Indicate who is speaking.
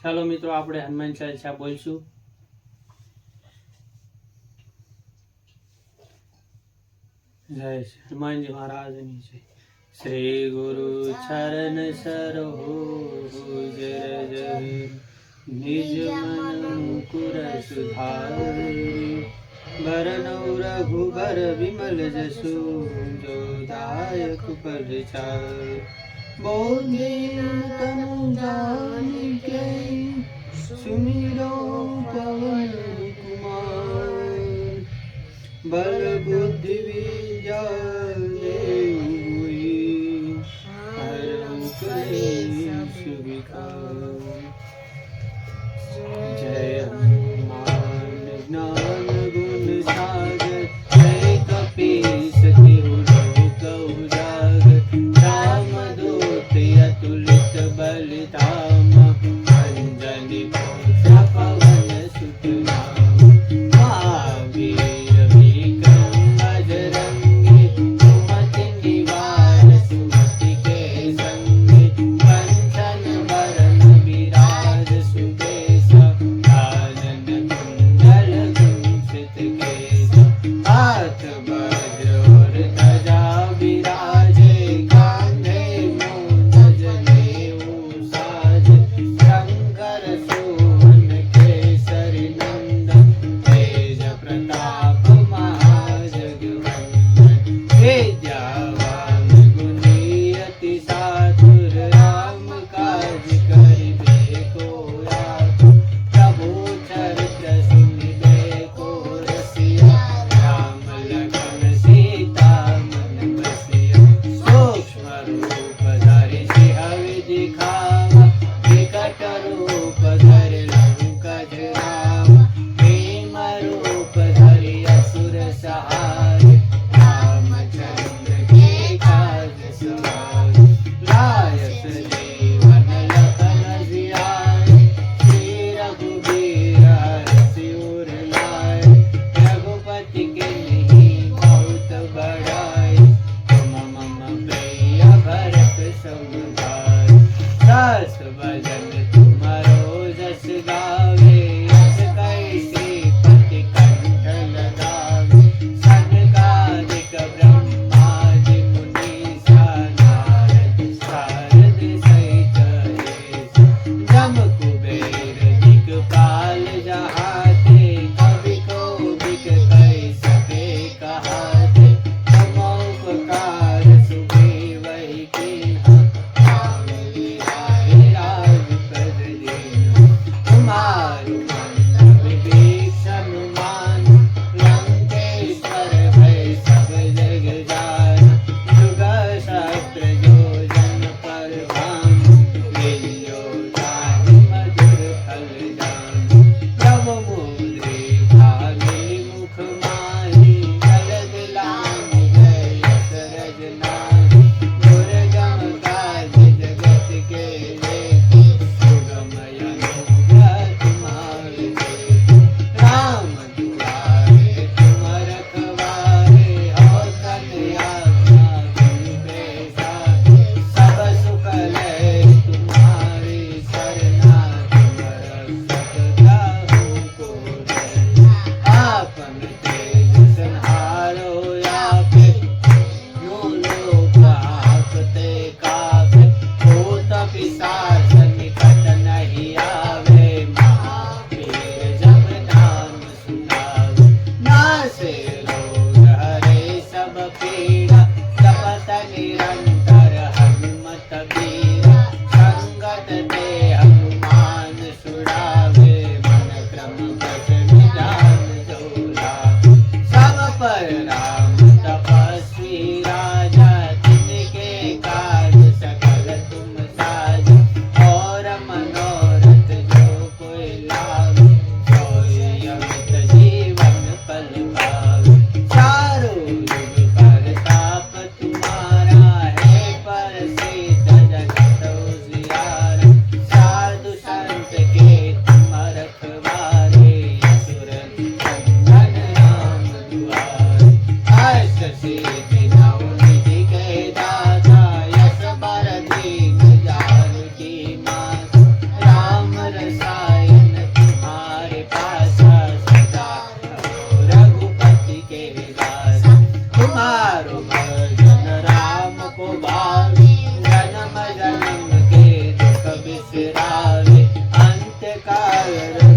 Speaker 1: ચાલો મિત્રો આપણે હનુમાન ચાલીસા બોલશું। जय श्री हनुमान जी महाराज जय। श्री गुरु चरण सरोज रज निज मन मुकुर सुधारि बरनौ रघुबर विमल जसु जो दायक परिचार बोधिन तनु जानिके सुमिरो पवन कुमार बल बुद्धि विद्या देवि हरं क्लेश विकार। जय हनुमान ज्ञान गुण सागर जय कपीस तिहु लोक उजागर राम दूत अतुलित बलिधाम अंजनी पुत्र पवन सुत नाम महावीर विक्रम बजरंगी सुमति निवार सुमति के संगी कंचन बरन विराज सुबेसा कानन कुंडल कुंचित केसा हाथ वज्र और ध्वजा विराजे कांधे मूंज जनेऊ साजे शंकर सुवन केसरी नंदन तेज प्रताप महाजगवंदन विद्यावान गुणी अति चातुर राम काज करिबे को आतुर प्रभु चरित्र सुनिबे को रसिया राम लखन सीता मन बसिया सूक्ष्म रूप धरि सिंह दिखावा विकट रूप धरि लंका जरावा भीम रूप धरि असुर सहारे रामचंद्र के काज सवारे लाय सजीवन लखन जियाए श्री रघुबीर हरषि उर लाए रघुपति के नहीं बहुत बड़ाई तुम मम प्रिय भरत सम भाई दास भजन तुम्हारो जस गावे यस कैसे पति कंठ लगावे सनकादिक ब्रह्मादि मुनीसा नारद सारद सहित अहिसा जम कुबेर दिक्पाल जहाते कवि कोविद कह सके कहाते तमो उपकार सुग्रीवहि कीन्हा राम लिहाए राजपद दीन्हा तुम्हारु मंत्र विभीषण मान लंकेश्वर भय सब जग जान जुग सहस्त्र योजन पर भानु लील्यो ताहि मधुर फल जानु प्रभु मुद्रिका मुख माहि जलद लांघि गए सरज नाहि दुर्गम काज जगत के जेति सुगम अनुग्रह तुम्हारे जेति राम दुआरे तुम रखवारे हो कन्या तुम बेसा सब सुख लय तुम्हारी सरना तुम रक्षक शिवाय